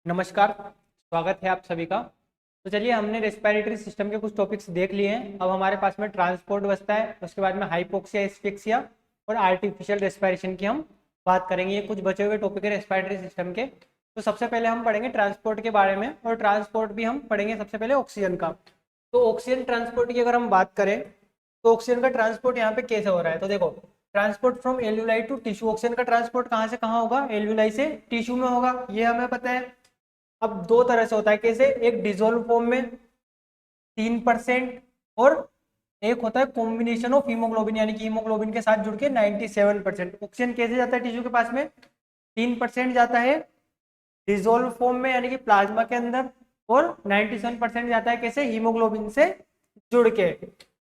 नमस्कार। स्वागत है आप सभी का। तो चलिए, हमने रेस्पिरेटरी सिस्टम के कुछ टॉपिक्स देख लिए हैं। अब हमारे पास में ट्रांसपोर्ट बचता है, उसके बाद में हाइपोक्सिया, एस्फिक्सिया और आर्टिफिशियल रेस्पिरेशन की हम बात करेंगे। ये कुछ बचे हुए टॉपिक है रेस्पिरेटरी सिस्टम के। तो सबसे पहले हम पढ़ेंगे ट्रांसपोर्ट के बारे में, और ट्रांसपोर्ट भी हम पढ़ेंगे सबसे पहले ऑक्सीजन का। तो ऑक्सीजन ट्रांसपोर्ट की अगर हम बात करें तो ऑक्सीजन का ट्रांसपोर्ट यहाँ पे कैसे हो रहा है, तो देखो, transport from alveoli to tissue. Oxygen का ट्रांसपोर्ट कहाँ से कहाँ होगा? एल्यूलाई से टिश्यू में होगा, ये हमें पता है। अब दो तरह से होता है, कैसे? एक डिजोल्व फॉर्म में 3%, और एक होता है कॉम्बिनेशन ऑफ हीमोग्लोबिन, यानी कि हीमोग्लोबिन के साथ जुड़ के 97%। ऑक्सीजन कैसे जाता है टिश्यू के पास में? 3% जाता है डिजोल्व फॉर्म में, यानी कि प्लाज्मा के अंदर, और 97% जाता है कैसे? हीमोग्लोबिन से जुड़ के।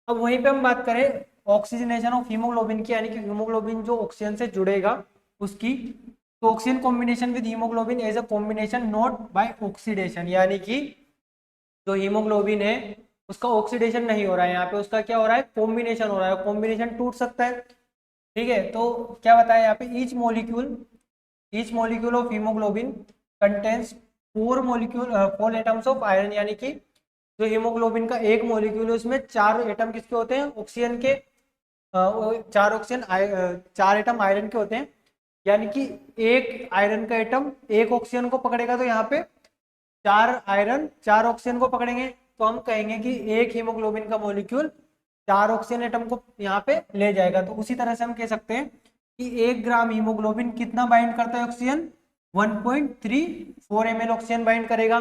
अब वहीं पे हम बात करें ऑक्सीजनेशन ऑफ हीमोग्लोबिन की, यानी कि हीमोग्लोबिन जो ऑक्सीजन से जुड़ेगा उसकी, तो oxygen combination with haemoglobin as a combination not by oxidation, यानी कि जो हीमोग्लोबिन है उसका ऑक्सीडेशन नहीं हो रहा है, यहाँ पे उसका क्या हो रहा है? कॉम्बिनेशन हो रहा है। कॉम्बिनेशन टूट सकता है, ठीक है। तो क्या बताया यहाँ पे? Each molecule of haemoglobin contains 4 atoms of iron, यानी कि जो हीमोग्लोबिन का एक मॉलिक्यूल है उसमें 4 एटम किसके होते हैं? ऑक्सीजन के। चार एटम आयरन के होते हैं, यानी कि एक आयरन का एटम एक ऑक्सीजन को पकड़ेगा, तो यहाँ पे 4 आयरन 4 ऑक्सीजन को पकड़ेंगे, तो हम कहेंगे कि एक हीमोग्लोबिन का मॉलिक्यूल 4 ऑक्सीजन एटम को यहाँ पे ले जाएगा। तो उसी तरह से हम कह सकते हैं कि 1 ग्राम हीमोग्लोबिन कितना बाइंड करता है? ऑक्सीजन 1.34 ml ऑक्सीजन बाइंड करेगा,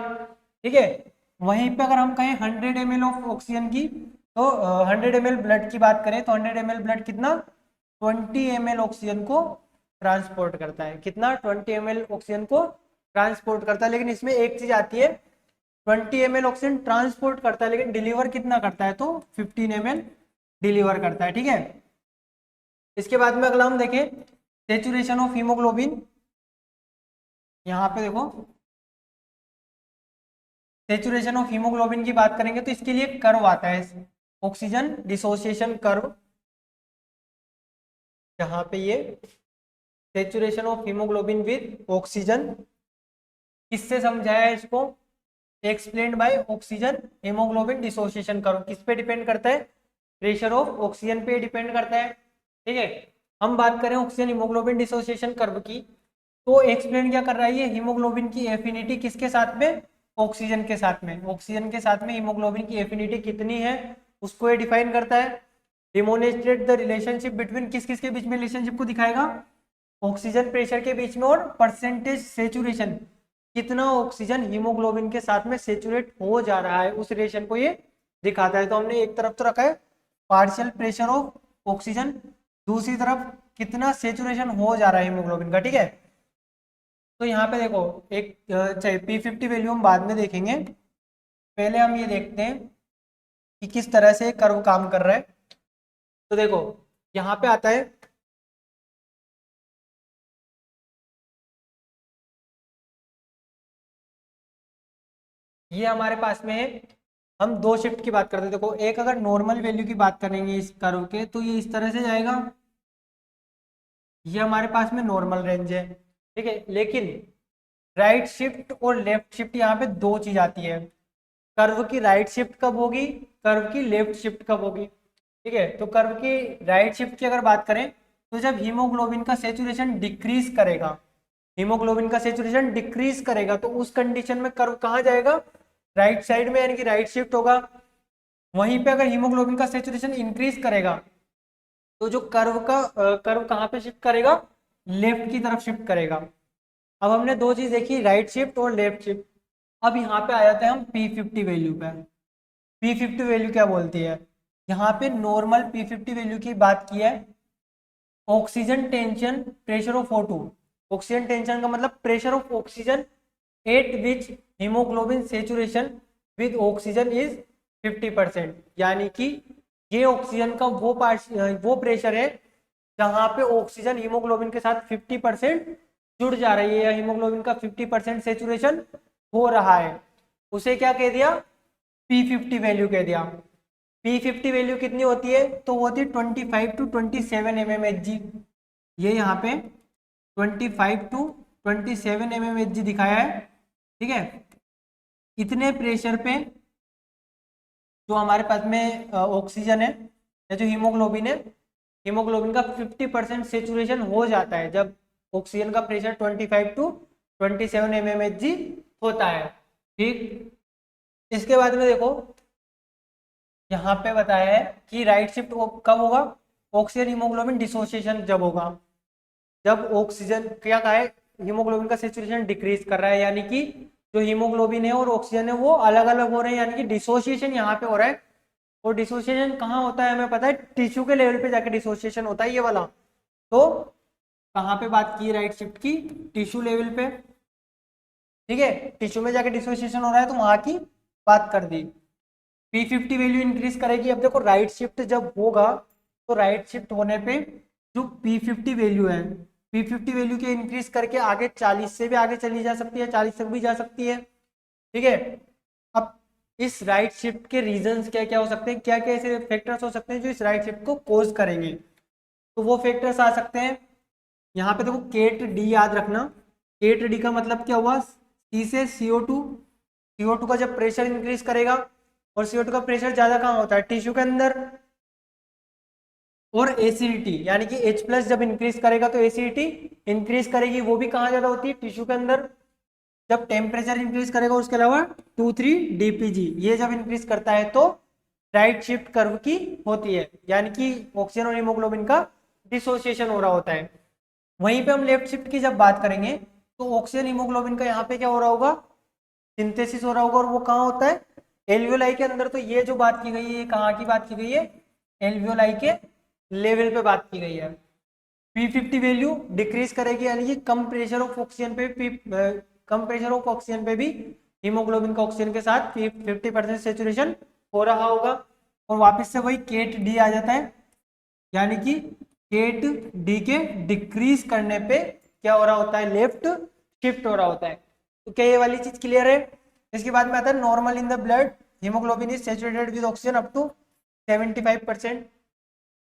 ठीक है। वहीं पे अगर हम कहें 100 ml ऑफ ऑक्सीजन की, तो 100 ml ब्लड की बात करें तो 100 ml ब्लड कितना? 20 ml ऑक्सीजन को ट्रांसपोर्ट करता है। कितना? 20 ml ऑक्सीजन को ट्रांसपोर्ट करता है। लेकिन इसमें एक चीज आती है, 20 ml ऑक्सीजन ट्रांसपोर्ट करता है, लेकिन डिलीवर कितना करता है? तो 15 ml डिलीवर करता है, ठीक है। इसके बाद में अगला हम देखें सेचुरेशन ऑफ हीमोग्लोबिन। यहाँ पे देखो, सेचुरेशन ऑफ हीमोग्लोबिन की बात करेंगे तो इसके लिए कर्व आता है, ऑक्सीजन डिसोसिएशन कर्व। यहाँ पे ये saturation of haemoglobin with oxygen किससे समझाया है इसको? Explained by oxygen haemoglobin dissociation curve. किस पे डिपेंड करता है? प्रेशर ऑफ ऑक्सीजन पे डिपेंड करता है, ठीक है। हम बात करें ऑक्सीजन हीमोग्लोबिन डिसोसिएशन कर्व की, तो एक्सप्लेन क्या कर रहा है ये? हीमोग्लोबिन की एफिनिटी किसके साथ में? ऑक्सीजन के साथ में। ऑक्सीजन के साथ में हीमोग्लोबिन की एफिनिटी कितनी है उसको ये डिफाइन करता है। डिमोन्स्ट्रेट द रिलेशनशिप बिटवीन, किस किस के बीच में रिलेशनशिप को दिखाएगा? ऑक्सीजन प्रेशर के बीच में और परसेंटेज सेचुरेशन, कितना ऑक्सीजन हीमोग्लोबिन के साथ में सेचुरेट हो जा रहा है, उस रिलेशन को ये दिखाता है। तो हमने एक तरफ तो रखा है पार्शियल प्रेशर ऑफ ऑक्सीजन, दूसरी तरफ कितना सेचुरेशन हो जा रहा है हीमोग्लोबिन का, ठीक है। तो यहाँ पे देखो, एक P50 वैल्यू हम बाद में देखेंगे, पहले हम ये देखते हैं कि किस तरह से कर्व काम कर रहा है। तो देखो, यहाँ पे आता है ये हमारे पास में है। हम दो शिफ्ट की बात करते हैं। देखो, एक अगर नॉर्मल वैल्यू की बात करेंगे इस कर्व के, तो ये इस तरह से जाएगा, ये हमारे पास में नॉर्मल रेंज है, ठीक है। लेकिन राइट शिफ्ट और लेफ्ट शिफ्ट, यहाँ पे दो चीज आती है। कर्व की राइट शिफ्ट कब होगी, कर्व की लेफ्ट शिफ्ट कब होगी, ठीक है। तो कर्व की राइट शिफ्ट की अगर बात करें तो जब हीमोग्लोबिन का सेचुरेशन डिक्रीज करेगा, हीमोग्लोबिन का सेचुरेशन डिक्रीज करेगा, तो उस कंडीशन में कर्व कहाँ जाएगा? राइट साइड में, यानी कि राइट शिफ्ट होगा। वहीं पे अगर हीमोग्लोबिन का सेचुरेशन इंक्रीज करेगा तो जो कर्व कहाँ पे शिफ्ट करेगा? लेफ्ट की तरफ शिफ्ट करेगा। अब हमने दो चीज देखी, राइट शिफ्ट और लेफ्ट शिफ्ट। अब यहाँ पे आ जाते हैं हम P50 वैल्यू पे। P50 वैल्यू क्या बोलती है? यहाँ पे नॉर्मल P50 वैल्यू की बात की है। Oxygen tension pressure of O2, oxygen tension का मतलब pressure of oxygen eight which haemoglobin saturation with oxygen is 50%, यानी कि ये ऑक्सीजन का वो प्रेशर है जहां पे ऑक्सीजन हीमोग्लोबिन के साथ 50% जुड़ जा रही है, या हीमोग्लोबिन का 50% सेचुरेशन हो रहा है, उसे क्या कह दिया? P50 वैल्यू कह दिया। P50 वैल्यू कितनी होती है? तो वो होती है 25 to 27 mmHg। ये यहाँ पे 25 to 27 mmHg दिखाया है, ठीक है। इतने प्रेशर पे जो हमारे पास में ऑक्सीजन है या जो हीमोग्लोबिन है, हीमोग्लोबिन का 50% सेचुरेशन हो जाता है जब ऑक्सीजन का प्रेशर 25 टू 27 mmHg होता है। ठीक, इसके बाद में देखो यहाँ पे बताया है कि राइट शिफ्ट कब होगा, ऑक्सीजन हीमोग्लोबिन डिसोसिएशन जब होगा, जब ऑक्सीजन क्या कहा है, हीमोग्लोबिन का सेचुरेशन डिक्रीज कर रहा है, यानी कि जो हीमोग्लोबिन है और ऑक्सीजन है वो अलग अलग हो रहे हैं, यानी कि डिसोसिएशन यहाँ पे हो रहा है। और डिसोसिएशन कहाँ होता है हमें पता है, टिश्यू के लेवल पे जाके डिसोसिएशन होता है ये वाला। तो कहाँ पे बात की राइट शिफ्ट की, टिश्यू लेवल पे। ठीक है, टिश्यू में जाके डिसोसिएशन हो रहा है तो वहां की बात कर दी। P50 वैल्यू इंक्रीज करेगी। अब देखो राइट शिफ्ट जब होगा तो राइट शिफ्ट होने पे जो P50 वैल्यू है, P50 वैल्यू के इंक्रीज करके आगे 40 से भी आगे चली जा सकती है, 40 तक भी जा सकती है। ठीक है, अब इस राइट शिफ्ट के रीजंस क्या क्या हो सकते हैं, क्या क्या ऐसे फैक्टर्स हो सकते हैं जो इस राइट शिफ्ट को कोज करेंगे, तो वो फैक्टर्स आ सकते हैं। यहाँ पे देखो केट डी याद रखना, केट डी का मतलब क्या हुआ, सी से CO2, CO2 का जब प्रेशर इंक्रीज करेगा, और CO2 का प्रेशर ज्यादा कहाँ होता है, टिश्यू के अंदर। और एसिडिटी यानी कि H+ जब इंक्रीज करेगा तो एसिडिटी इंक्रीज करेगी, वो भी कहाँ ज्यादा होती है, टिश्यू के अंदर। जब टेम्परेचर इंक्रीज करेगा उसके अलावा 2,3-DPG ये जब इंक्रीज करता है तो राइट शिफ्ट कर्व की होती है, यानी कि ऑक्सीजन और हीमोग्लोबिन का डिसोसिएशन हो रहा होता है। वहीं पे हम लेफ्ट शिफ्ट की जब बात करेंगे तो ऑक्सीजन हीमोग्लोबिन का यहाँ पे क्या हो रहा होगा, सिंथेसिस हो रहा होगा, और वो कहाँ होता है, एल्वियोलाई के अंदर। तो ये जो बात की गई है ये कहाँ की बात की गई है, एल्वियोलाई के लेवल पे बात की गई है। P50 वैल्यू डिक्रीज करेगी, यानी कि कम प्रेशर ऑफ ऑक्सीजन पे कम प्रेशर ऑफ ऑक्सीजन पे भी हीमोग्लोबिन का ऑक्सीजन के साथ 50% सेचुरेशन हो रहा होगा। और वापस से वही केट डी आ जाता है, यानी कि केट डी के डिक्रीज करने पे क्या हो रहा होता है, लेफ्ट शिफ्ट हो रहा होता है। तो क्या ये वाली चीज क्लियर है। इसके बाद में आता है normal in the blood haemoglobin is saturated with oxygen up to 75%,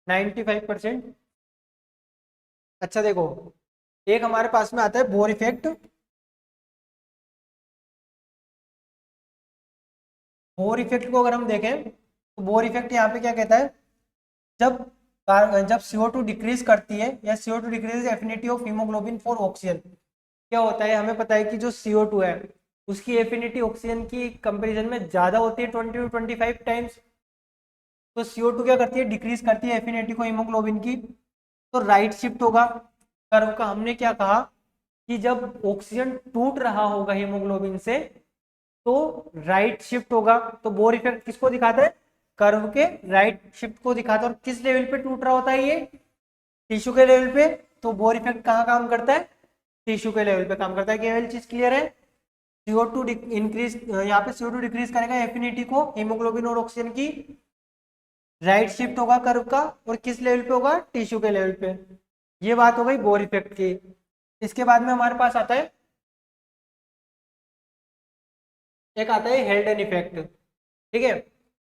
95%। अच्छा देखो, एक हमारे पास में आता है बोर इफेक्ट। बोर इफेक्ट को अगर हम देखें तो बोर इफेक्ट यहाँ पे क्या कहता है, जब जब CO2 डिक्रीज करती है या CO2 decrease affinity of haemoglobin for oxygen, क्या होता है हमें पता है कि जो CO2 है उसकी एफिनिटी ऑक्सीजन की कंपैरिजन में ज्यादा होती है 20 to 25 टाइम्स। तो CO2 क्या करती है, डिक्रीज करती है एफिनिटी को हीमोग्लोबिन की, तो राइट शिफ्ट होगा कर्व का। हमने क्या कहा कि जब ऑक्सीजन टूट रहा होगा हीमोग्लोबिन से तो राइट शिफ्ट होगा। तो बोर इफेक्ट किसको दिखाता है, कर्व के राइट शिफ्ट को दिखाता है। और किस लेवल पे टूट रहा होता है ये, टिश्यू के लेवल पे। तो बोर इफेक्ट कहाँ काम करता है, टिश्यू के लेवल पे काम करता है। केवल चीज क्लियर है, CO2 इंक्रीज, यहाँ पे CO2 डिक्रीज करेगा एफिनिटी को हीमोग्लोबिन और ऑक्सीजन की, राइट शिफ्ट होगा कर्व का, और किस लेवल पे होगा, टिश्यू के लेवल पे। ये बात हो गई बोर इफेक्ट की। इसके बाद में हमारे पास आता है, एक आता है हेल्डन इफेक्ट। ठीक है,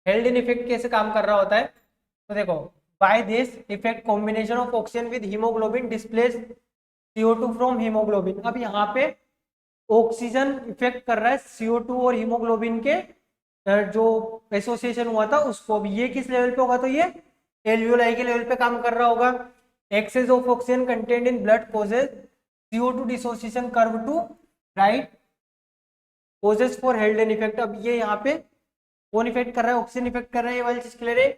हेल्डन इफेक्ट कैसे काम कर रहा होता है, तो देखो by this effect combination of oxygen with haemoglobin displace CO2 from haemoglobin. अब यहाँ पे ऑक्सीजन इफेक्ट कर रहा है CO2 और हीमोग्लोबिन के जो एसोसिएशन हुआ था उसको भी। ये किस लेवल पे होगा, तो ये एल्वियोलाई के लेवल पे काम कर रहा होगा। Excess of oxygen content in blood causes CO2 dissociation curve to right causes for Haldane effect. अब ये यहाँ पे कौन इफेक्ट कर रहा है, ऑक्सीजन इफेक्ट कर रहा है, ये वाली चीज क्लियर है।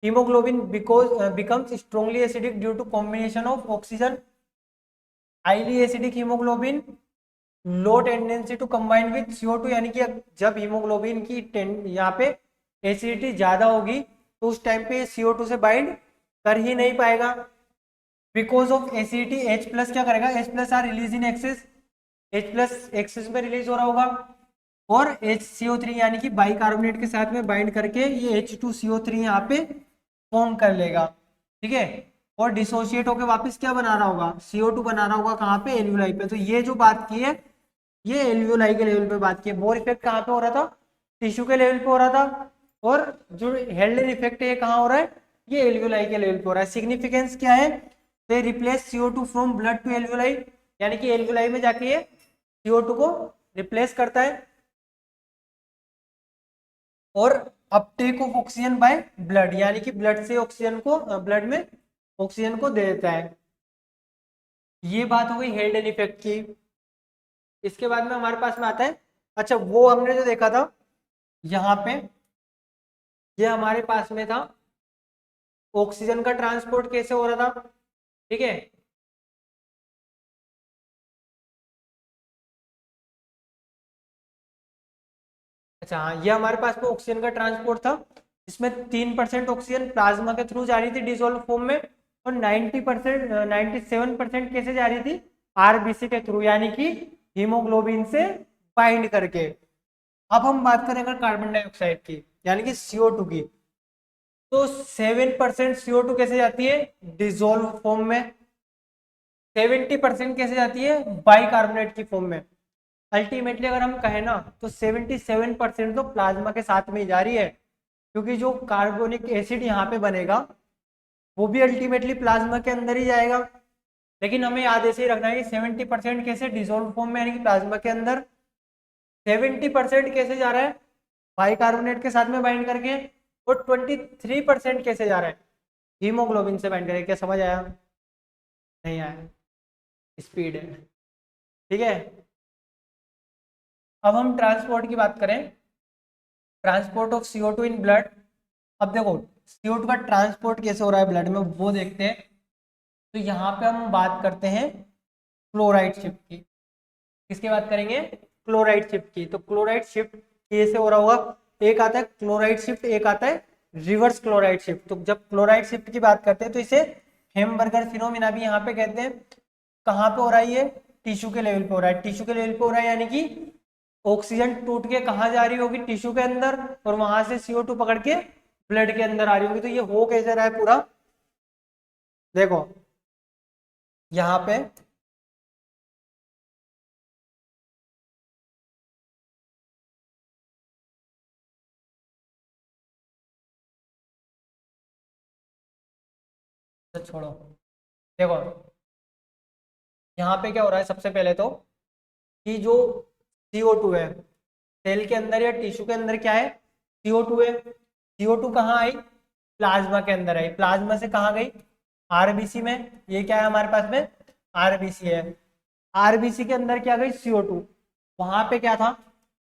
Haemoglobin becomes strongly acidic due to combination of oxygen, highly acidic haemoglobin, low tendency to combine with CO2, यानी कि जब हीमोग्लोबिन की यहाँ पे एसिडिटी ज्यादा होगी तो उस टाइम पे CO2 से बाइंड कर ही नहीं पाएगा। बिकॉज ऑफ एसिडिटी H+ क्या करेगा, H+ are release in excess, H+ excess में रिलीज हो रहा होगा, और HCO3 यानी कि बाइकार्बोनेट के साथ में बाइंड करके ये H2CO3 यहाँ पे फॉर्म कर लेगा। ठीक है, और डिसोशिएट होकर वापस क्या बना रहा होगा, CO2 बना रहा होगा, कहाँ पे, एल्वियोलाई पे। तो ये जो बात की है ये एल्वियोलाई के लेवल पे बात की है। बोर इफेक्ट कहाँ पे हो रहा था, टिश्यू के लेवल पे हो रहा था, और जो हेल्डन इफेक्ट है कहाँ हो रहा है, ये एल्वियोलाई के लेवल पे हो रहा है। सिग्निफिकेंस क्या है, they replace CO2 from blood to alveoli, यानी कि एल्वियोलाई में जाके ये CO2 को रिप्लेस करता है, और Uptake of oxygen by blood, यानी कि ब्लड से ऑक्सीजन को, ब्लड में ऑक्सीजन को दे देता है। ये बात हो गई हेल्डन इफेक्ट की। इसके बाद में हमारे पास में आता है, अच्छा वो हमने जो देखा था यहाँ पे, ये हमारे पास में था ऑक्सीजन का ट्रांसपोर्ट कैसे हो रहा था, ठीक है। अच्छा हाँ, ये हमारे पास में ऑक्सीजन का ट्रांसपोर्ट था, इसमें 3% ऑक्सीजन प्लाज्मा के थ्रू जा रही थी डिसॉल्व फॉर्म में, और 90%, 97% कैसे जा रही थी, आरबीसी के थ्रू, यानी कि हीमोग्लोबिन से बाइंड करके। अब हम बात करें अगर कार्बन डाइऑक्साइड की, यानी कि CO2 की, तो 7% CO2 कैसे जाती है, डिसॉल्व फॉर्म में। 70% कैसे जाती है, बाइकार्बोनेट की फॉर्म में। अल्टीमेटली अगर हम कहें ना, तो 77% तो प्लाज्मा के साथ में ही जा रही है, क्योंकि जो कार्बोनिक एसिड यहाँ पे बनेगा वो भी अल्टीमेटली प्लाज्मा के अंदर ही जाएगा। लेकिन हमें याद ऐसे ही रखना है कि 70% कैसे, डिसॉल्व फॉर्म में, यानी कि प्लाज्मा के अंदर। 70% कैसे जा रहा है, बाइकार्बोनेट के साथ में बाइंड करके। और 23% कैसे जा रहा है, हीमोग्लोबिन से बाइंड करके। क्या समझ आया, नहीं आया, स्पीड है, ठीक है। अब हम ट्रांसपोर्ट की बात करें, transport of CO2 in blood. अब देखो CO2 का ट्रांसपोर्ट कैसे हो रहा है ब्लड में, वो देखते हैं। तो यहाँ पे हम बात करते हैं क्लोराइड शिफ्ट की। किसकी बात करेंगे, क्लोराइड शिफ्ट की। तो क्लोराइड शिफ्ट कैसे हो रहा होगा, एक आता है क्लोराइड शिफ्ट, एक आता है रिवर्स क्लोराइड शिफ्ट। तो जब क्लोराइड शिफ्ट की बात करते हैं तो इसे हेमबर्गर फिनोमिना भी यहाँ पे कहते हैं। कहाँ पे हो रहा है ये, टिश्यू के लेवल पे हो रहा है। टिश्यू के लेवल पे हो रहा है, यानी कि ऑक्सीजन टूट के कहाँ जा रही होगी, टिश्यू के अंदर, और वहां से CO2 पकड़ के ब्लड के अंदर आ रही होगी। तो ये हो कैसे रहा है पूरा, देखो यहाँ पे तो छोड़ो, देखो यहाँ पे क्या हो रहा है, सबसे पहले तो कि जो CO2 है सेल के अंदर या टिश्यू के अंदर, क्या है, CO2 है। CO2 कहाँ आई, प्लाज्मा के अंदर आई। प्लाज्मा से कहाँ गई, आरबीसी में। ये क्या है हमारे पास में, आरबीसी है। आरबीसी के अंदर क्या गई, CO2। वहां पे क्या था,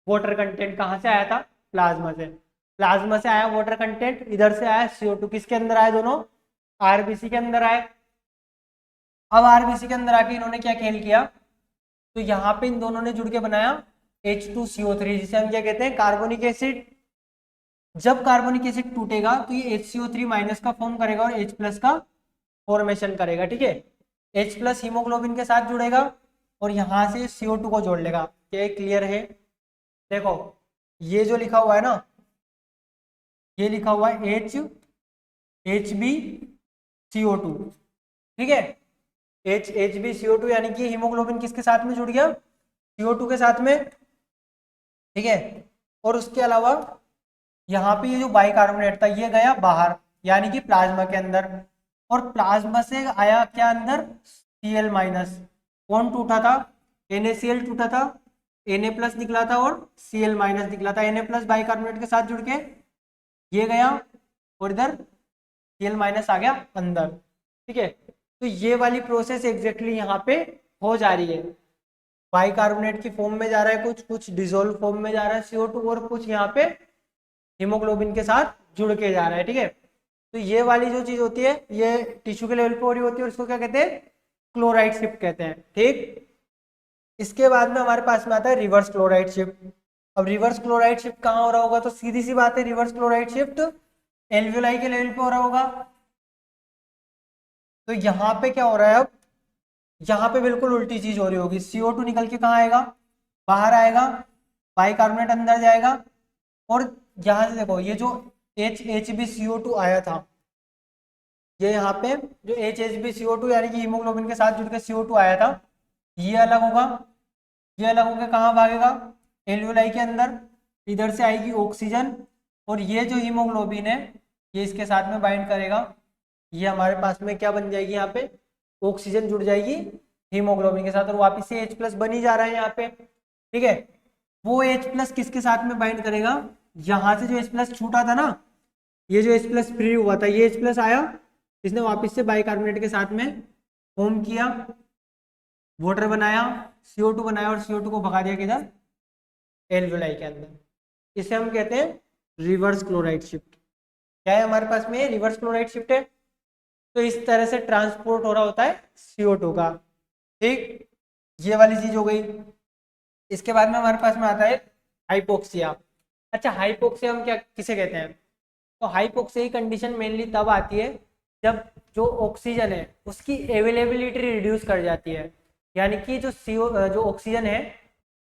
वाटर कंटेंट कहाँ से आया था, प्लाज्मा से। प्लाज्मा से आया वाटर कंटेंट, इधर से आया CO2। किसके अंदर आए दोनों, आरबीसी के अंदर आए। अब आरबीसी के अंदर आके इन्होंने क्या खेल किया, तो यहाँ पे इन दोनों ने जुड़ के बनाया H2CO3, जिसे हम क्या कहते हैं, कार्बोनिक एसिड। जब कार्बोनिक एसिड टूटेगा तो ये HCO3 माइनस का फॉर्म करेगा और H प्लस का फॉर्मेशन करेगा, ठीक है। H प्लस हीमोग्लोबिन के साथ जुड़ेगा और यहाँ से CO2 को जोड़ लेगा। क्या क्लियर है, देखो ये जो लिखा हुआ है ना, ये लिखा हुआ है HBCO2, ठीक है। HBCO2 यानी कि हीमोग्लोबिन किसके साथ में जुड़ गया, CO2 के साथ में, ठीक है। और उसके अलावा यहाँ पे ये जो बाइकार्बोनेट था ये गया बाहर, यानी कि प्लाज्मा के अंदर। और प्लाज्मा से आया क्या अंदर, Cl माइनस। कौन टूटा था, NaCl टूटा था, Na प्लस निकला था और Cl माइनस निकला था। Na प्लस बाइकार्बोनेट के साथ जुड़ के ये गया, और इधर Cl माइनस आ गया अंदर, ठीक है। तो ये वाली प्रोसेस एग्जैक्टली यहाँ पे हो जा रही है। बाइकार्बोनेट की फॉर्म में जा रहा है, कुछ कुछ डिसॉल्व फॉर्म में जा रहा है CO2, और कुछ यहाँ पे हीमोग्लोबिन के साथ जुड़ के जा रहा है, ठीक है। तो ये वाली जो चीज होती है ये टिश्यू के लेवल पे हो रही होती है, और इसको क्या कहते हैं, क्लोराइड शिफ्ट कहते हैं, ठीक। इसके बाद में हमारे पास में आता है रिवर्स क्लोराइड शिफ्ट। अब रिवर्स क्लोराइड शिफ्ट कहाँ हो रहा होगा, तो सीधी सी बात है, रिवर्स क्लोराइड शिफ्ट एल्वियोलाई के लेवल पे हो रहा होगा। तो यहाँ पे क्या हो रहा है, अब यहाँ पे बिल्कुल उल्टी चीज हो रही होगी। CO2 निकल के कहाँ आएगा, बाहर आएगा, बाइकार्बोनेट अंदर जाएगा। और यहाँ से देखो ये जो HHbCO2 आया था, ये यहाँ पे जो HHbCO2 यानी कि हीमोग्लोबिन के साथ जुड़ के CO2 आया था, ये अलग होगा। ये अलग होकर कहाँ भागेगा, एल्वियोलाई के अंदर। इधर से आएगी ऑक्सीजन, और ये जो हीमोग्लोबिन है ये इसके साथ में बाइंड करेगा। ये हमारे पास में क्या बन जाएगी, यहाँ पे ऑक्सीजन जुड़ जाएगी हीमोग्लोबिन के साथ, और वापिस से H प्लस बन ही जा रहा है यहाँ पे। ठीक है, वो H प्लस किसके साथ में बाइंड करेगा, यहाँ से जो H प्लस छूटा था ना, ये जो H प्लस फ्री हुआ था, ये H प्लस आया, इसने वापस से बाइकार्बोनेट के साथ में फॉर्म किया, वाटर बनाया, CO2 बनाया और CO2 को भगा दिया किधर, एल्वियोलाई के अंदर। इसे हम कहते हैं रिवर्स क्लोराइड शिफ्ट। क्या है हमारे पास में, रिवर्स क्लोराइड शिफ्ट है। तो इस तरह से ट्रांसपोर्ट हो रहा होता है CO2 का। ठीक, ये वाली चीज हो गई। इसके बाद में हमारे पास में आता है हाइपोक्सिया। अच्छा, हाइपोक्सिया हम क्या किसे कहते हैं, तो हाइपोक्सिया की कंडीशन मेनली तब आती है जब जो ऑक्सीजन है उसकी अवेलेबिलिटी रिड्यूस कर जाती है, यानी कि जो जो ऑक्सीजन है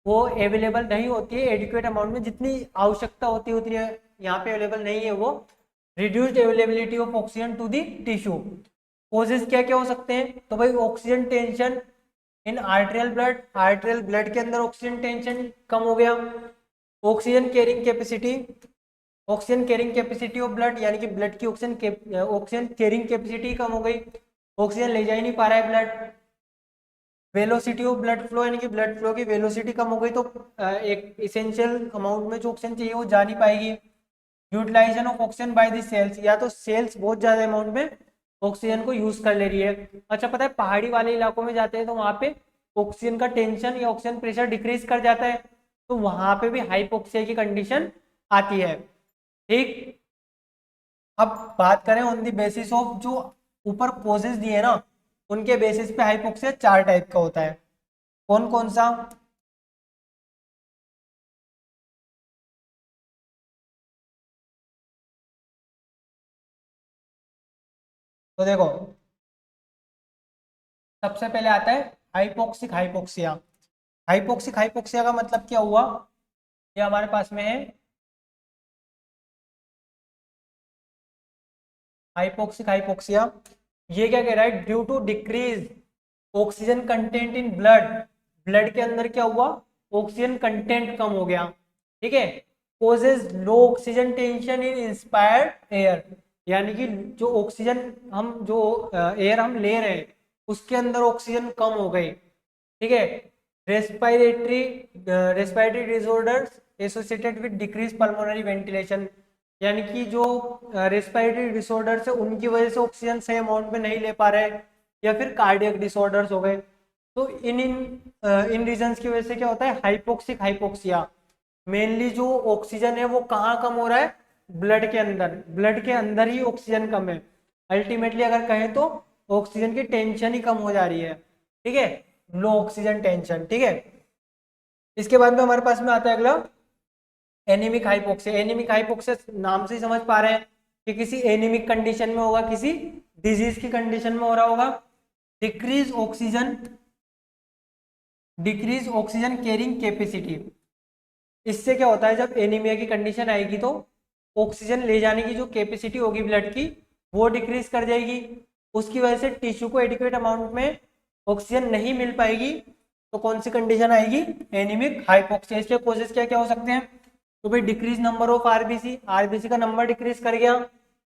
वो अवेलेबल नहीं होती है एडिक्वेट अमाउंट में, जितनी आवश्यकता होती है उतनी यहाँ पे अवेलेबल नहीं है, वो reduced availability of oxygen to the tissue. Causes क्या क्या हो सकते हैं, तो भाई oxygen tension in arterial blood के अंदर ऑक्सीजन टेंशन कम हो गया, oxygen carrying capacity, oxygen carrying capacity of blood, यानी कि ब्लड की ऑक्सीजन कैरिंग कैपेसिटी कम हो गई, ऑक्सीजन ले जा ही नहीं पा रहा है blood. Velocity of blood flow, यानी कि ब्लड फ्लो की वेलोसिटी कम हो गई, तो एक इसेंशियल अमाउंट में जो ऑक्सीजन चाहिए वो जा नहीं पाएगी। Utilisation of oxygen by the cells, या तो सेल्स बहुत ज्यादा अमाउंट में ऑक्सीजन को यूज कर ले रही है। अच्छा, पता है पहाड़ी वाले इलाकों में जाते हैं तो वहां पे ऑक्सीजन का टेंशन या ऑक्सीजन प्रेशर डिक्रीज कर जाता है, तो वहां पे भी हाइपोक्सिया की कंडीशन आती है। ठीक, अब बात करें ऑन द बेसिस ऑफ जो ऊपर कोजेस दिए ना, उनके बेसिस पे हाइपोक्सिया 4 टाइप का होता है। कौन कौन सा, तो देखो सबसे पहले आता है हाइपोक्सिक हाइपोक्सिया। हाइपोक्सिक हाइपोक्सिया का मतलब क्या हुआ, ये हमारे पास में है हाइपोक्सिक हाइपोक्सिया। ये क्या कह रहा है, due to decrease oxygen content in blood, blood के अंदर क्या हुआ, ऑक्सीजन कंटेंट कम हो गया। ठीक है, कोजेज लो ऑक्सीजन टेंशन इन इंस्पायर्ड एयर, यानी कि जो ऑक्सीजन हम जो एयर हम ले रहे हैं उसके अंदर ऑक्सीजन कम हो गई। ठीक है, respiratory respiratory disorders associated with decrease pulmonary ventilation, यानी कि जो रेस्पिरेटरी डिसऑर्डर्स है उनकी वजह से ऑक्सीजन सही अमाउंट में नहीं ले पा रहे, या फिर कार्डियक डिसऑर्डर्स हो गए। तो इन रीजंस की वजह से क्या होता है, हाइपोक्सिक हाइपोक्सिया। मेनली जो ऑक्सीजन है वो कहाँ कम हो रहा है, ब्लड के अंदर, ब्लड के अंदर ही ऑक्सीजन कम है। अल्टीमेटली अगर कहें तो ऑक्सीजन की टेंशन ही कम हो जा रही है। ठीक है, लो ऑक्सीजन टेंशन। ठीक है, इसके बाद में हमारे पास में आता है अगला एनीमिक हाइपोक्सिया। एनीमिक हाइपोक्सिया नाम से ही समझ पा रहे हैं कि किसी एनीमिक कंडीशन में होगा, किसी डिजीज की कंडीशन में हो रहा होगा। डिक्रीज ऑक्सीजन कैरिंग कैपेसिटी, इससे क्या होता है जब एनीमिया की कंडीशन आएगी तो ऑक्सीजन ले जाने की जो कैपेसिटी होगी ब्लड की वो डिक्रीज कर जाएगी, उसकी वजह से टिश्यू को एडिक्वेट अमाउंट में ऑक्सीजन नहीं मिल पाएगी, तो कौन सी कंडीशन आएगी, एनीमिक हाइपोक्सिया। इसके कॉजेस क्या क्या हो सकते हैं, तो भाई decrease number of RBC, RBC का नंबर डिक्रीज कर गया,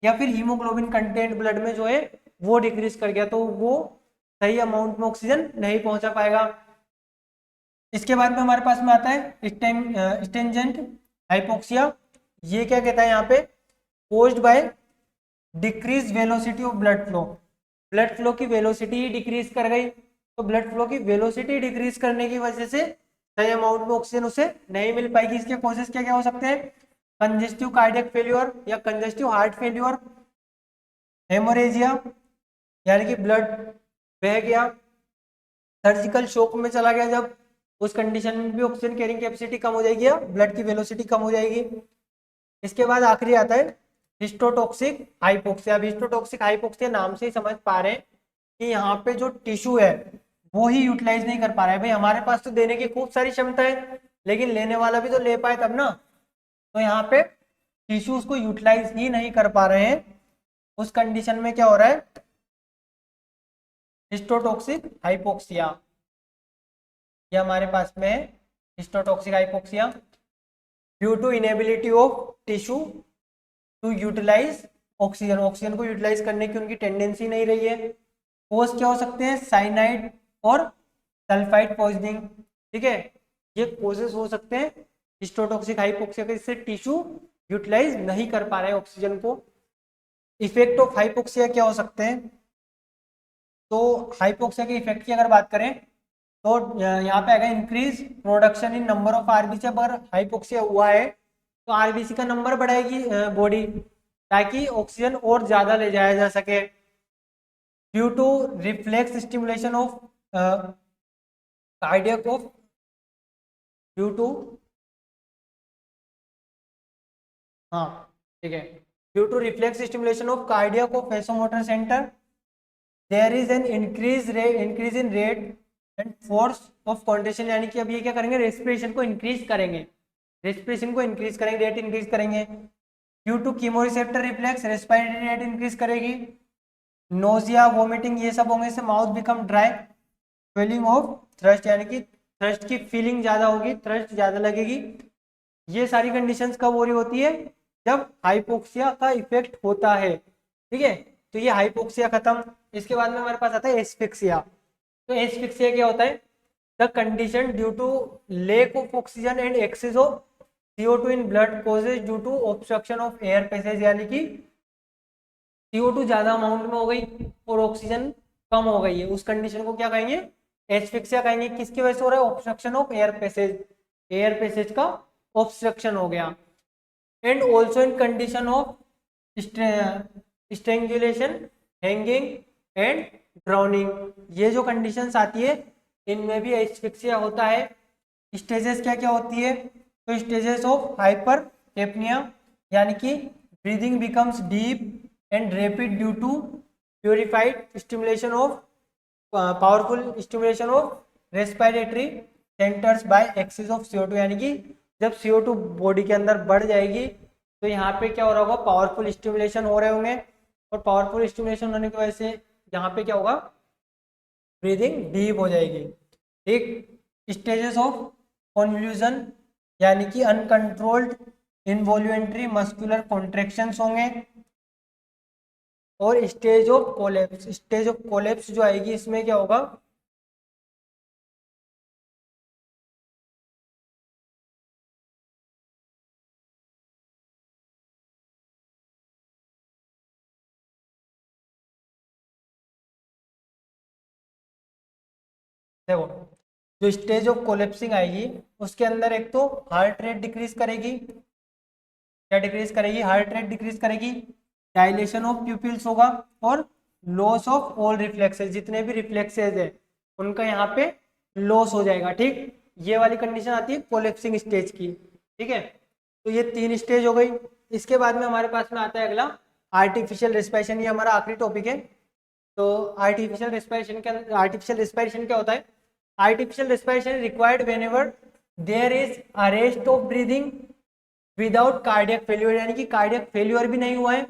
या फिर हीमोग्लोबिन कंटेंट ब्लड में जो है वो डिक्रीज कर गया, तो वो सही अमाउंट में ऑक्सीजन नहीं पहुंचा पाएगा। इसके बाद में हमारे पास में आता है स्टेंजेंट हाइपोक्सिया। ये क्या कहता है यहाँ पे, caused by decrease velocity of blood flow, blood flow की वेलोसिटी ही डिक्रीज कर गई, तो ब्लड फ्लो की वेलोसिटी डिक्रीज करने की वजह से सही अमाउंट में ऑक्सीजन उसे नहीं मिल पाएगी। इसके कॉजेस क्या क्या हो सकते हैं, कंजेस्टिव कार्डियक फेल्योर या कंजेस्टिव हार्ट फेल्योर, हेमोरेजिया यानी कि ब्लड बह गया, सर्जिकल शॉक में चला गया जब, उस कंडीशन में भी ऑक्सीजन कैरिंग कैपेसिटी कम हो जाएगी या ब्लड की वेलोसिटी कम हो जाएगी। इसके बाद आखिरी आता है हिस्टोटॉक्सिक हाइपोक्सिया। अब हिस्टोटॉक्सिक हाइपोक्सिया नाम से ही समझ पा रहे हैं कि यहाँ पे जो टिश्यू है वो ही यूटिलाइज नहीं कर पा रहा है। भाई हमारे पास तो देने की खूब सारी क्षमता है, लेकिन लेने वाला भी तो ले पाए तब ना, तो यहाँ पे टिश्यूज को यूटिलाइज ही नहीं कर पा रहे हैं, उस कंडीशन में क्या हो रहा है, हिस्टोटॉक्सिक हाइपोक्सिया। ये हमारे पास में है histotoxic hypoxia due to inability of tissue to utilise oxygen, oxygen को यूटिलाइज करने की उनकी टेंडेंसी नहीं रही है। कोज क्या हो सकते हैं, साइनाइड और सल्फाइड पॉइजनिंग। ठीक है, ये कोजेस हो सकते हैं हिस्टोटॉक्सिक हाइपोक्सिया के, जिससे टिश्यू यूटिलाइज नहीं कर पा रहे हैं ऑक्सीजन को। इफेक्ट ऑफ हाइपोक्सिया क्या हो सकते हैं? तो हाइपोक्सिया के इफेक्ट की अगर बात करें तो यहाँ पे आएगा increase production in number of RBC. अगर हाइपोक्सिया हुआ है तो आरबीसी का नंबर बढ़ाएगी बॉडी, ताकि ऑक्सीजन और ज्यादा ले जाया जा सके। Due to reflex stimulation of cardiac of due to हाँ ठीक है, due to reflex stimulation of cardiac of vasomotor centre there is an increase in rate and force of contraction. यानी कि अब ये क्या करेंगे, रेस्पिरेशन को इंक्रीज करेंगे, रेस्पिरेशन को इंक्रीज करेंगे, रेट इंक्रीज करेंगे। Due to chemoreceptor reflex respiratory rate increase करेगी। नोजिया वोमिटिंग ये सब होंगे, से mouth become dry. Feeling of thirst, यानी कि थ्रस्ट की फीलिंग ज़्यादा होगी, थ्रस्ट ज़्यादा लगेगी। ये सारी कंडीशंस कब हो रही होती है? जब हाइपोक्सिया का इफेक्ट होता है। ठीक है, तो ये हाइपोक्सिया खत्म। इसके बाद में हमारे पास आता है एस्फिक्सिया। तो एस्फिक्सिया क्या होता है? The condition due to lack of oxygen and excess of CO2 in blood causes due to obstruction of air passage. यानी कि CO2 ज्यादा अमाउंट में हो गई और ऑक्सीजन कम हो गई है, उस कंडीशन को क्या कहेंगे? एस्फिक्सिया कहेंगे। किसकी वजह से हो रहा है? Obstruction of air passage, air passage का ऑब्स्ट्रक्शन हो गया। And also in condition of strangulation, hanging and drowning. ये जो कंडीशंस आती है इनमें भी एस्फिक्सिया होता है। स्टेजेस क्या क्या होती है? तो स्टेजेस ऑफ हाइपर एपनिया, यानी कि breathing becomes deep and rapid due to purified stimulation of powerful stimulation of respiratory centres by excess of CO2। यानी कि जब CO2 बॉडी के अंदर बढ़ जाएगी तो यहाँ पे क्या हो रहा होगा? पावरफुल स्टिमुलेशन हो रहे होंगे, और पावरफुल स्टिमुलेशन होने की वजह से यहाँ पे क्या होगा? ब्रीदिंग डीप हो जाएगी। ठीक, स्टेजेस ऑफ कॉन्वल्यूजन, यानी कि अनकंट्रोल्ड इनवॉल्यूंटरी मस्कुलर कॉन्ट्रेक्शंस होंगे। और stage of collapse, stage of collapse जो आएगी इसमें क्या होगा? देखो, जो स्टेज ऑफ कोलेप्सिंग आएगी उसके अंदर एक तो हार्ट रेट डिक्रीज करेगी। क्या डिक्रीज करेगी? हार्ट रेट डिक्रीज करेगी। डायलेशन ऑफ प्यूपिल्स होगा और लॉस ऑफ ऑल रिफ्लेक्सेस, जितने भी रिफ्लेक्सेस है उनका यहाँ पे लॉस हो जाएगा। ठीक, ये वाली कंडीशन आती है कोलेप्सिंग स्टेज की। ठीक है, तो ये 3 स्टेज हो गई। इसके बाद में हमारे पास में आता है अगला आर्टिफिशियल रेस्पिरेशन। ये हमारा आखिरी टॉपिक है। तो आर्टिफिशियल रेस्पिरेशन क्या होता है? Artificial respiration required whenever there is arrest of breathing without cardiac failure. यानी कि कार्डियक फेल्यूर भी नहीं हुआ है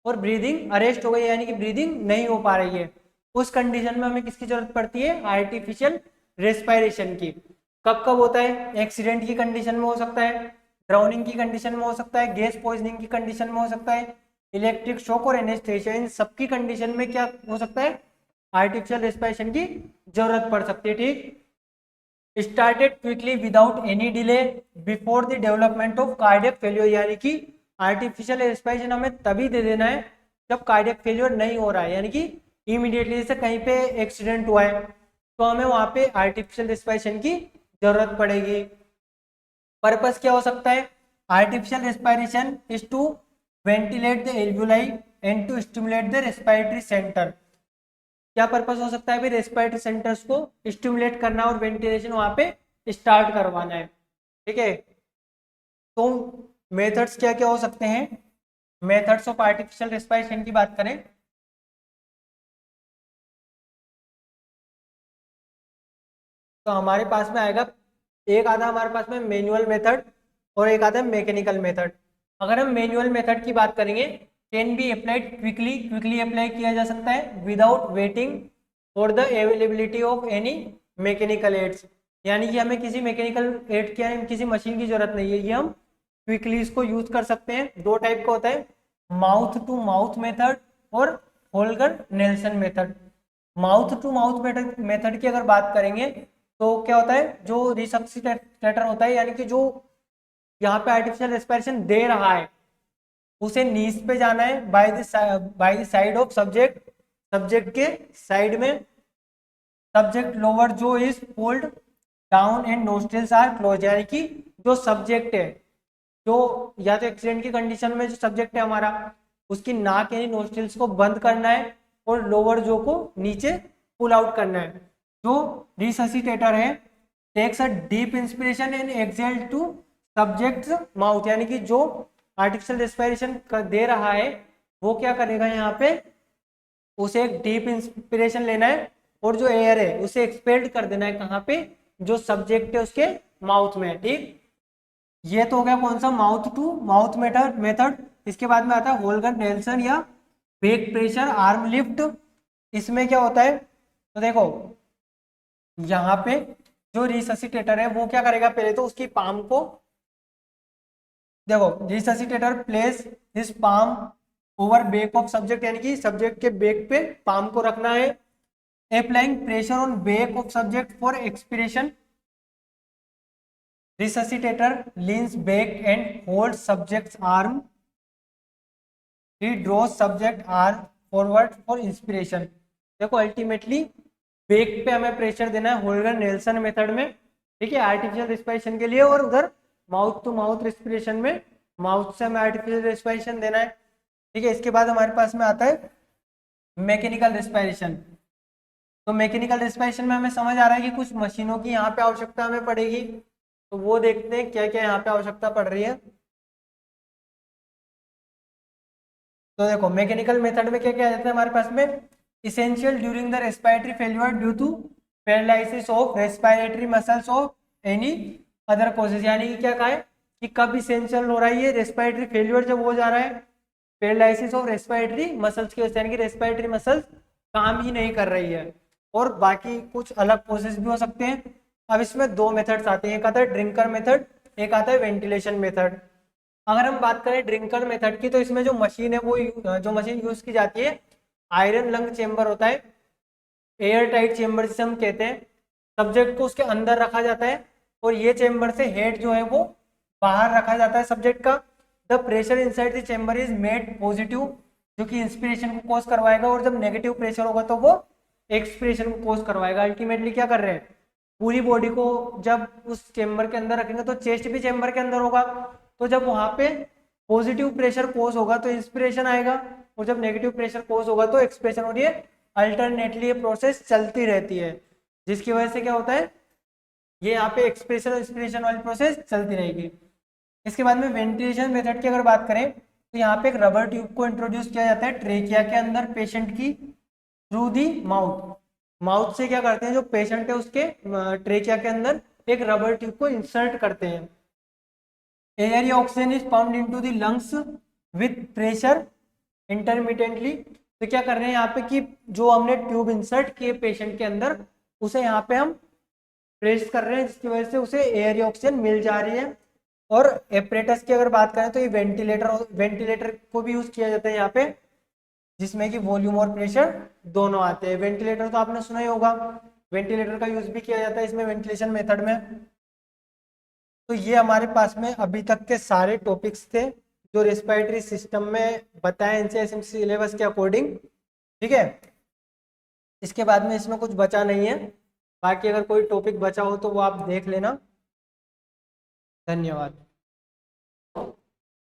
और ब्रीदिंग अरेस्ट हो गई, यानी कि ब्रीदिंग नहीं हो पा रही है। उस कंडीशन में हमें किसकी जरूरत पड़ती है? आर्टिफिशियल रेस्पिरेशन की। कब कब होता है? एक्सीडेंट की कंडीशन में हो सकता है, ड्राउनिंग की कंडीशन में हो सकता है, गैस पॉइजनिंग की कंडीशन में हो सकता है, इलेक्ट्रिक शॉक और एनेस्थेसिया, इन सबकी कंडीशन में क्या हो सकता है? आर्टिफिशियल रेस्पिरेशन की जरूरत पड़ सकती है। ठीक, started quickly without any delay before the development of cardiac failure. यानी कि आर्टिफिशियल रेस्पिरेशन हमें तभी दे देना है जब कार्डियक फेल्योर नहीं हो रहा है, यानी कि इमीडिएटली जैसे कहीं पे एक्सीडेंट हुआ है तो हमें वहां पे आर्टिफिशियल रेस्पिरेशन की जरूरत पड़ेगी। पर्पस क्या हो सकता है? Artificial respiration is to ventilate the alveoli and to stimulate the respiratory centre. क्या पर्पस हो सकता है? भाई रेस्पिरेटरी सेंटर्स को स्टिमुलेट करना और वेंटिलेशन वहां पे स्टार्ट करवाना है। ठीक है, तो मेथड्स क्या क्या हो सकते हैं? मेथड्स ऑफ आर्टिफिशियल रेस्पिरेशन की बात करें तो हमारे पास में आएगा एक आधा हमारे पास में मैनुअल मेथड और एक आधा मैकेनिकल मेथड। अगर हम मैनुअल मेथड की बात करेंगे, can be applied quickly, quickly apply किया जा सकता है without waiting for the availability of any mechanical aids. यानी कि हमें किसी मैकेनिकल एड की, किसी मशीन की जरूरत नहीं है, ये हम क्विकली इसको यूज कर सकते हैं। 2 टाइप का होता है, माउथ टू माउथ मेथड और Holger Nielsen method. Mouth to mouth method की अगर बात करेंगे तो क्या होता है, जो रिसब्सिटेटर होता है, यानी कि जो यहाँ पे आर्टिफिशियल रेस्पिरेशन दे रहा है, उसे नीज पे जाना है by the side of subject, subject के साइड में। सब्जेक्ट लोअर जो is pulled down and nostrils are close, यानी कि जो सब्जेक्ट है, जो या तो एक्सीडेंट की कंडीशन में जो सब्जेक्ट है हमारा, उसकी नाक यानी नोस्ट्रिल्स को बंद करना है और लोअर जो को नीचे पुल आउट करना है। जो रिससिटेटर है takes a deep inspiration and exhale to subject's mouth, यानी कि जो आर्टिफिशियल रेस्पिरेशन दे रहा है वो क्या करेगा, यहाँ पे उसे एक डीप इंस्पिरेशन लेना है और जो एयर है उसे एक्सपेल्ड कर देना है, कहाँ पे, जो सब्जेक्ट है उसके माउथ में। ठीक, ये तो हो गया कौन सा, माउथ टू माउथ मेथड। इसके बाद में आता है होल्गर नेल्सन या बैक प्रेशर आर्म लिफ्ट। इसमें क्या होता है, तो देखो यहाँ पे जो रिससिटेटर है वो क्या करेगा, पहले तो उसकी पाम को, देखो resuscitator place this palm over back of subject, यानी कि सब्जेक्ट के बैक पे पाम को रखना है। Applying pressure on back of subject for expiration. Resuscitator leans back and holds subject's arm. He draws subject arm forward for inspiration. देखो ultimately back पे हमें प्रेशर देना है होल्गर नेल्सन मेथड में, ठीक है, आर्टिफिशियल रेस्पिरेशन के लिए, और उधर माउथ टू माउथ रेस्पिरेशन में माउथ से हमें आर्टिफिशियल रेस्पिरेशन देना है। ठीक है, इसके बाद हमारे पास में आता है मैकेनिकल रेस्पिरेशन। तो मैकेनिकल रेस्पिरेशन में हमें समझ आ रहा है कि कुछ मशीनों की यहाँ पे आवश्यकता हमें पड़ेगी, तो वो देखते हैं क्या क्या यहाँ पे आवश्यकता पड़ रही है। तो देखो मैकेनिकल मेथड में क्या क्या आ जाता है हमारे पास में, essential during the respiratory failure due to paralysis of respiratory muscles of any other causes, यानी कि क्या कहा है कि कब इसेंशियल हो रहा है ये रेस्पिरेटरी फेल्यूर, जब हो जा रहा है पैरालिसिस ऑफ रेस्पिरेटरी मसल्स की वजह से, यानी कि रेस्पिरेटरी मसल्स काम ही नहीं कर रही है, और बाकी कुछ अलग कॉजेज भी हो सकते हैं। अब इसमें दो मेथड्स आते हैं, एक आता है ड्रिंकर मेथड, एक आता है वेंटिलेशन मेथड। अगर हम बात करें ड्रिंकर मेथड की, तो इसमें जो मशीन है वो जो मशीन यूज की जाती है, आयरन लंग चेम्बर होता है, एयर टाइट चेम्बर जिसे हम कहते हैं। सब्जेक्ट को उसके अंदर रखा जाता है और ये चेम्बर से हेड जो है वो बाहर रखा जाता है सब्जेक्ट का। The pressure inside the chamber is made positive, जो कि इंस्पिरेशन को कॉज करवाएगा, और जब नेगेटिव प्रेशर होगा तो वो एक्सपिरेशन को कॉज करवाएगा। अल्टीमेटली क्या कर रहे हैं, पूरी बॉडी को जब उस चेम्बर के अंदर रखेंगे तो चेस्ट भी चेम्बर के अंदर होगा, तो जब वहां पे पॉजिटिव प्रेशर कोस होगा तो इंस्पिरेशन आएगा, और जब नेगेटिव प्रेशर कोस होगा तो एक्सप्रेशन हो रही है। अल्टरनेटली ये प्रोसेस चलती रहती है, जिसकी वजह से क्या होता है, ये यहाँ पे एक्सप्रेशन और इंस्पिरेशन वाली प्रोसेस चलती रहेगी। इसके बाद में वेंटिलेशन मेथड की अगर बात करें, तो यहाँ पे एक रबर ट्यूब को इंट्रोड्यूस किया जाता है ट्रेकिया के अंदर पेशेंट की, थ्रू दी माउथ। माउथ से क्या करते हैं, जो पेशेंट है उसके ट्रेकिया के अंदर एक रबर ट्यूब को इंसर्ट करते हैं। एयर या oxygen is pumped into the lungs with pressure intermittently. तो क्या कर रहे हैं यहाँ पे कि जो हमने ट्यूब इंसर्ट किए पेशेंट के अंदर, उसे यहाँ पे हम प्रेस कर रहे हैं, जिसकी वजह से उसे एयर या ऑक्सीजन मिल जा रही है। और एपरेटस की अगर बात करें तो ये वेंटिलेटर को भी यूज किया जाता है यहाँ पे, जिसमें कि वॉल्यूम और प्रेशर दोनों आते हैं। वेंटिलेटर तो आपने सुना ही होगा, वेंटिलेटर का यूज भी किया जाता है इसमें वेंटिलेशन मेथड में। तो ये हमारे पास में अभी तक के सारे टॉपिक्स थे जो रेस्पिरेटरी सिस्टम में बताए एनसीईआरटी सिलेबस के अकॉर्डिंग। ठीक है, इसके बाद में इसमें कुछ बचा नहीं है, बाकी अगर कोई टॉपिक बचा हो तो वो आप देख लेना। धन्यवाद।